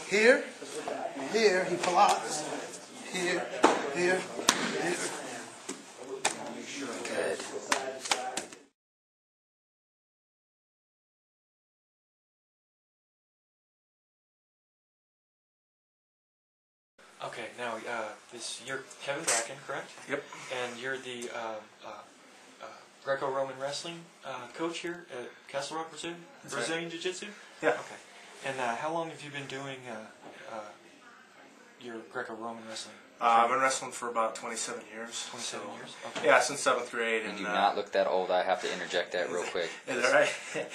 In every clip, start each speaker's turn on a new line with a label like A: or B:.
A: Here, here, he pilates. Here, here, here.
B: Good.
C: Okay, now you're Kevin Bracken, correct?
D: Yep.
C: And you're the Greco-Roman wrestling coach here at Castle Rock, Brazilian Jiu Jitsu?
D: Yeah.
C: Okay. And how long have you been doing your Greco-Roman wrestling?
D: I've been wrestling for about 27 years.
C: 27 years? Okay.
D: Yeah, since 7th grade.
B: You do not look that old. I have to interject that real quick.
D: Is that right?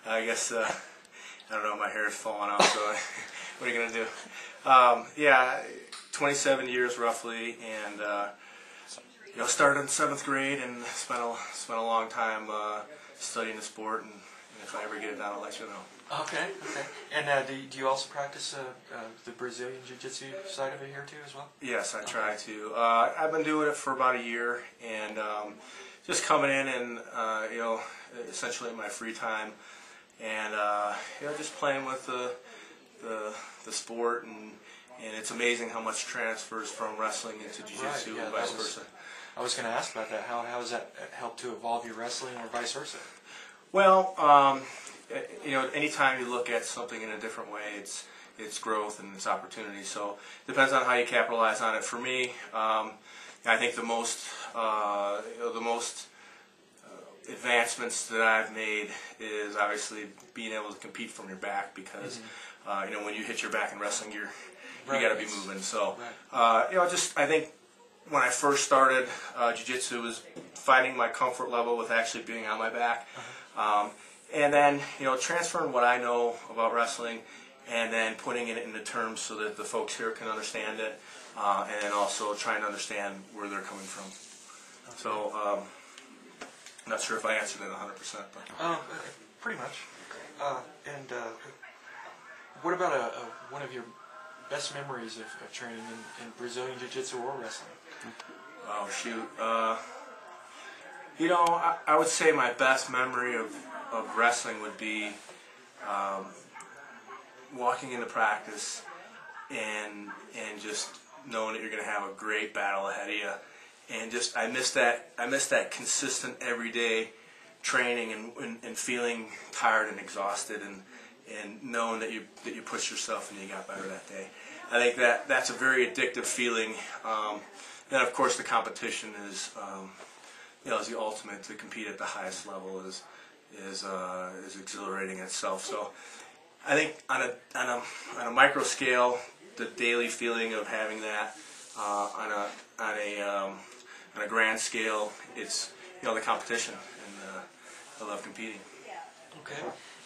D: I guess, I don't know, my hair is falling out, so what are you going to do? Yeah, 27 years roughly, and started in 7th grade and spent a long time studying the sport, and if I ever get it down, I'll let you know.
C: Okay, okay. And do you also practice the Brazilian Jiu Jitsu side of it here too as well?
D: Yes, I try to. I've been doing it for about a year, and just coming in and essentially in my free time, and just playing with the sport, and it's amazing how much transfers from wrestling into jiu-jitsu and vice versa.
C: I was going to ask about that. How has that helped to evolve your wrestling or vice versa?
D: Well, anytime you look at something in a different way, it's growth and it's opportunity. So it depends on how you capitalize on it. For me, I think the most advancements that I've made is obviously being able to compete from your back, because when you hit your back in wrestling, you got to be moving. So I think when I first started jiu-jitsu, was finding my comfort level with actually being on my back. And then, transferring what I know about wrestling and then putting it into terms so that the folks here can understand it, and then also trying to understand where they're coming from. Okay. So, I'm not sure if I answered it 100%. But.
C: Pretty much. And what about one of your best memories of training in Brazilian Jiu Jitsu or wrestling?
D: Oh, shoot. I would say my best memory of wrestling would be walking into practice and just knowing that you're going to have a great battle ahead of you, and just I miss that consistent everyday training and feeling tired and exhausted, and knowing that you pushed yourself and you got better that day. I think that's a very addictive feeling. Then of course the competition is is the ultimate. To compete at the highest level is exhilarating in itself. So I think on a micro scale, the daily feeling of having that on a grand scale, it's the competition, and I love competing.
C: Okay.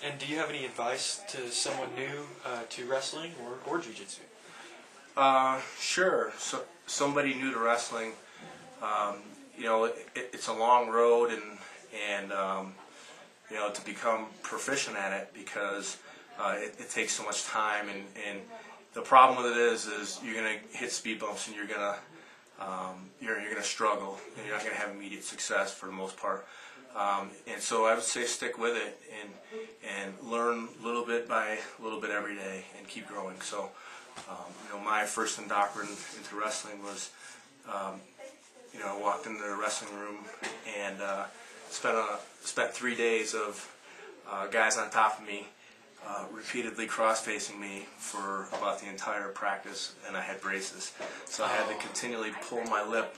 C: And do you have any advice to someone new to wrestling or jiu-jitsu?
D: Sure. So somebody new to wrestling, it's a long road, and to become proficient at it, because it takes so much time, and the problem with it is you're gonna hit speed bumps, and you're gonna struggle, and you're not gonna have immediate success for the most part. And so I would say stick with it and learn little bit by little bit every day and keep growing. So my first indoctrination into wrestling was walked into the wrestling room and spent 3 days of guys on top of me, repeatedly cross-facing me for about the entire practice, and I had braces. So I had to continually pull my lip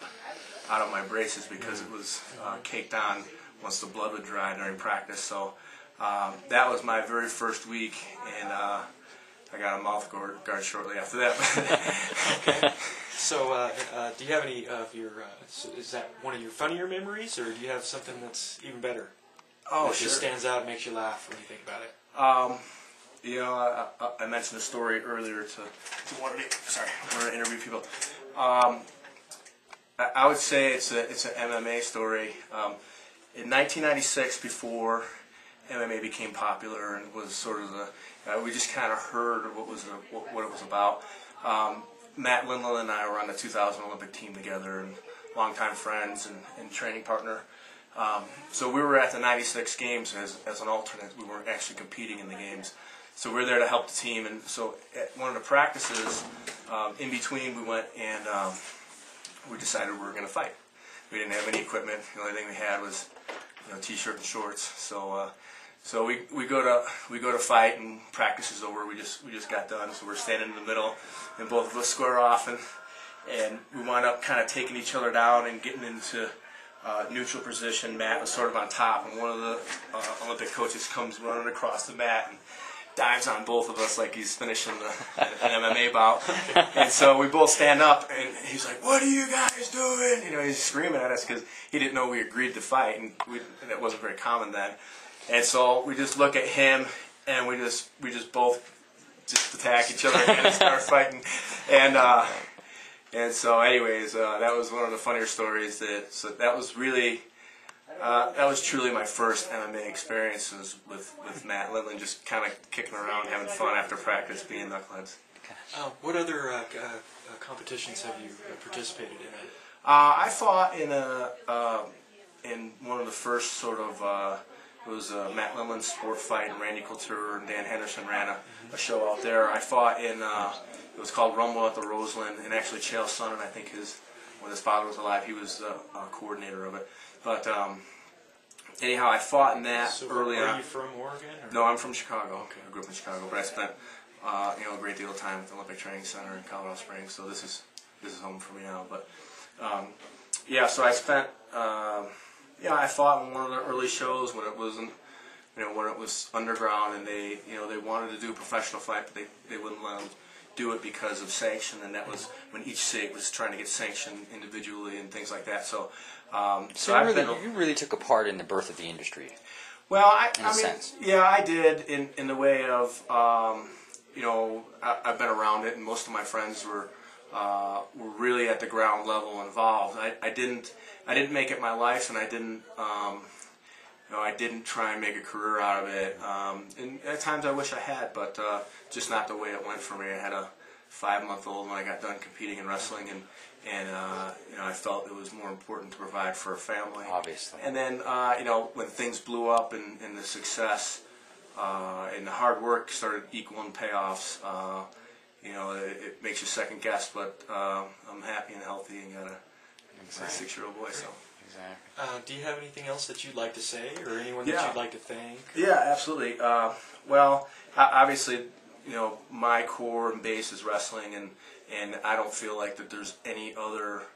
D: out of my braces because it was caked on once the blood would dry during practice. So that was my very first week, and I got a mouth guard shortly after that.
C: Okay. So do you have any of your, is that one of your funnier memories, or do you have something that's even better?
D: Oh,
C: that
D: sure.
C: Just stands out and makes you laugh when you think about it?
D: I mentioned a story earlier to one of the interview people. I would say it's an MMA story. In 1996, before MMA became popular and was sort of we just kind of heard what it was about. Matt Lindland and I were on the 2000 Olympic team together, and longtime friends and training partner. So we were at the 96 games as an alternate. We weren't actually competing in the games. so we're there to help the team. And so at one of the practices, in between, we went and we decided we were going to fight. We didn't have any equipment. The only thing we had was t-shirt and shorts. So we go to fight, and practice is over. We just got done. So we're standing in the middle, and both of us square off, and we wind up kind of taking each other down and getting into neutral position. Matt was sort of on top, and one of the Olympic coaches comes running across the mat and dives on both of us like he's finishing an MMA bout. And so we both stand up, and he's like, "What are you guys doing?" He's screaming at us because he didn't know we agreed to fight, and that wasn't very common then. And so we just look at him, and we just both attack each other and start fighting. And so, anyways, that was one of the funnier stories. That was really. That was truly my first MMA experiences with Matt Lindland, just kind of kicking around, having fun after practice, being knuckleheads.
C: What other competitions have you participated in?
D: I fought in one of the first sort of it was Matt Lindland Sportfight, and Randy Couture and Dan Henderson ran a show out there. I fought in it was called Rumble at the Roseland, and actually Chael Sonnen, I think when his father was alive, he was the coordinator of it. But anyhow, I fought in that early on.
C: Are you from Oregon? Or?
D: No, I'm from Chicago. Okay. I grew up in Chicago, but I spent a great deal of time at the Olympic Training Center in Colorado Springs. So this is home for me now. But so I spent I fought in one of the early shows when it wasn't when it was underground, and they wanted to do a professional fight, but they wouldn't let them do it because of sanction, and that was when each state was trying to get sanctioned individually and things like that. So
B: you really took a part in the birth of the industry.
D: Well, I did in the way of I've been around it, and most of my friends were really at the ground level involved. I didn't make it my life, and I didn't try and make a career out of it. And at times I wish I had, but just not the way it went for me. I had a 5-month-old when I got done competing in wrestling, and I felt it was more important to provide for a family.
B: Obviously.
D: And then when things blew up and the success and the hard work started equaling payoffs, it makes you second guess. But I'm happy and healthy and got a 6-year-old boy. So.
B: Exactly.
C: Do you have anything else that you'd like to say, or anyone that you'd like to thank?
D: Yeah, absolutely. Well, obviously, my core and base is wrestling, and I don't feel like that there's any other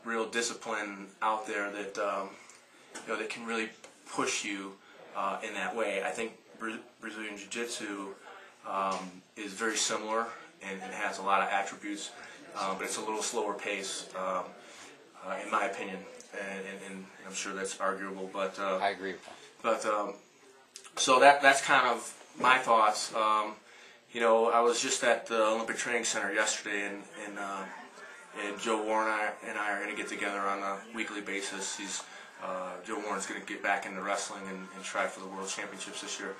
D: real discipline out there that that can really push you in that way. I think Brazilian Jiu Jitsu is very similar and has a lot of attributes, but it's a little slower pace, in my opinion. And I'm sure that's arguable, but
B: I agree with that.
D: But so that's kind of my thoughts. I was just at the Olympic Training Center yesterday, and Joe Warren and I are going to get together on a weekly basis. Joe Warren's going to get back into wrestling and try for the World Championships this year.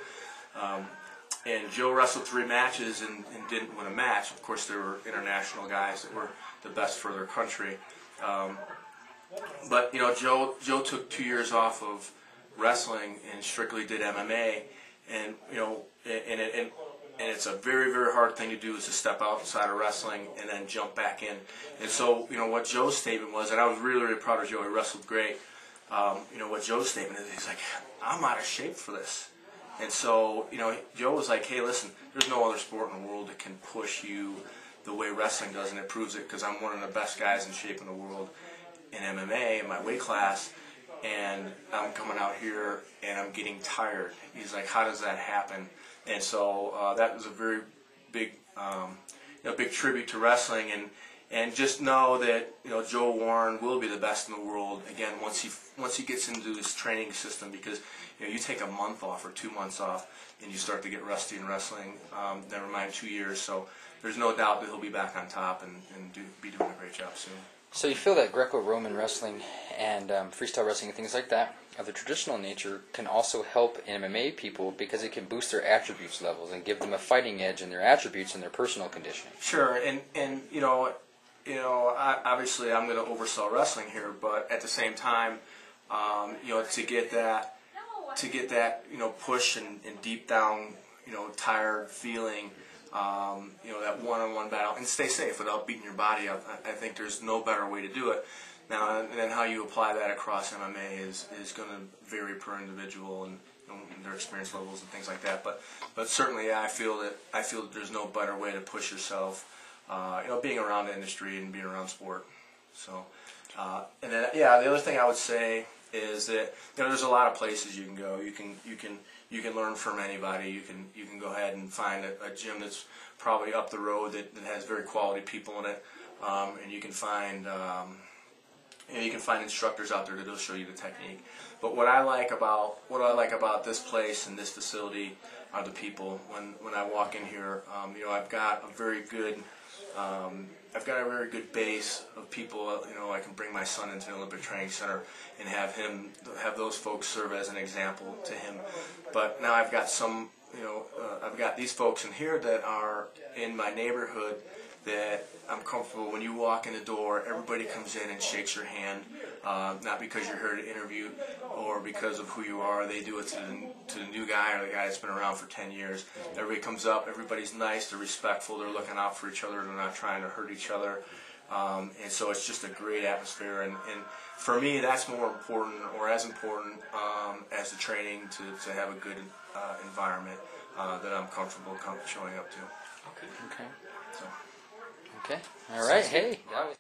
D: And Joe wrestled 3 matches and didn't win a match. Of course, there were international guys that were the best for their country. But Joe took 2 years off of wrestling and strictly did MMA, and it's a very, very hard thing to do, is to step outside of wrestling and then jump back in. And so what Joe's statement was, and I was really, really proud of Joe. He wrestled great. What Joe's statement is, he's like, I'm out of shape for this. And so Joe was like, hey, listen, there's no other sport in the world that can push you the way wrestling does, and it proves it because I'm one of the best guys in shape in the world in MMA in my weight class, and I'm coming out here and I'm getting tired. He's like, how does that happen? And so that was a very big, big tribute to wrestling, and just know that Joe Warren will be the best in the world again once he gets into his training system, because you take a month off or 2 months off and you start to get rusty in wrestling. Never mind 2 years. So there's no doubt that he'll be back on top and be doing a great job soon.
B: So you feel that Greco-Roman wrestling and freestyle wrestling and things like that of the traditional nature can also help MMA people because it can boost their attributes levels and give them a fighting edge in their attributes and their personal conditioning. Sure,
D: and obviously I'm going to oversell wrestling here, but at the same time, to get that push and deep down tired feeling, that one-on-one battle, and stay safe without beating your body up. I think there's no better way to do it. Now, and then how you apply that across MMA is going to vary per individual and their experience levels and things like that. But certainly, I feel that there's no better way to push yourself. Being around the industry and being around sport. So, and then the other thing I would say is that there's a lot of places you can go. You can learn from anybody. You can go ahead and find a gym that's probably up the road that has very quality people in it, and you can find instructors out there that'll show you the technique. But what I like about this place and this facility are the people. When I walk in here, I've got a very good base of people. I can bring my son into the Olympic Training Center and have those folks serve as an example to him. But now I've got I've got these folks in here that are in my neighborhood that I'm comfortable. When you walk in the door, everybody comes in and shakes your hand, not because you're here to interview or because of who you are. They do it to the new guy or the guy that's been around for 10 years. Everybody comes up, everybody's nice, they're respectful, they're looking out for each other, they're not trying to hurt each other. And so it's just a great atmosphere. And for me, that's more important, or as important, as the training to have a good environment that I'm comfortable showing up to.
B: Okay.
D: So.
B: Okay. All right. Hey. That was